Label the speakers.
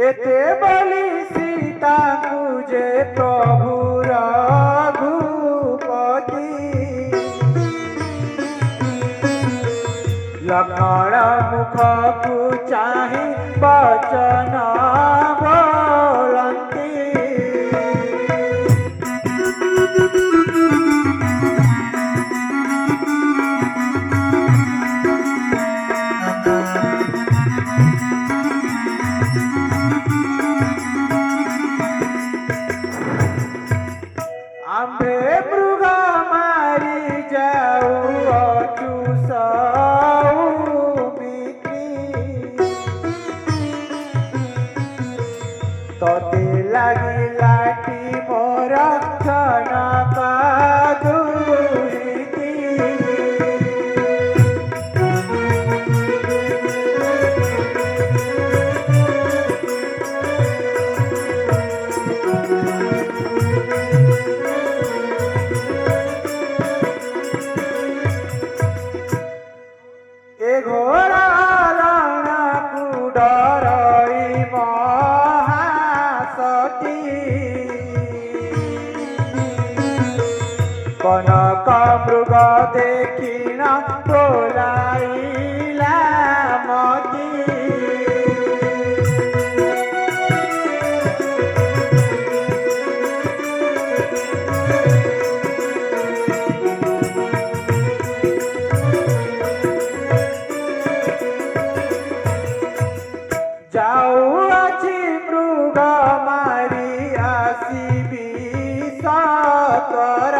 Speaker 1: एते बलि सीता तुझे प्रभु रघुपति लक्ष्मण मुख को चाहि बचन बोलंती आंबे मृग मारी जाऊ अचुसाऊ तोते लगी लाठी मोर क्षण दुरीति ए घोड़ा रण कुडरई महासती कनक मृग देखिण तोलाइला मती जाऊँगी मृग मारी आसीबी सत्वर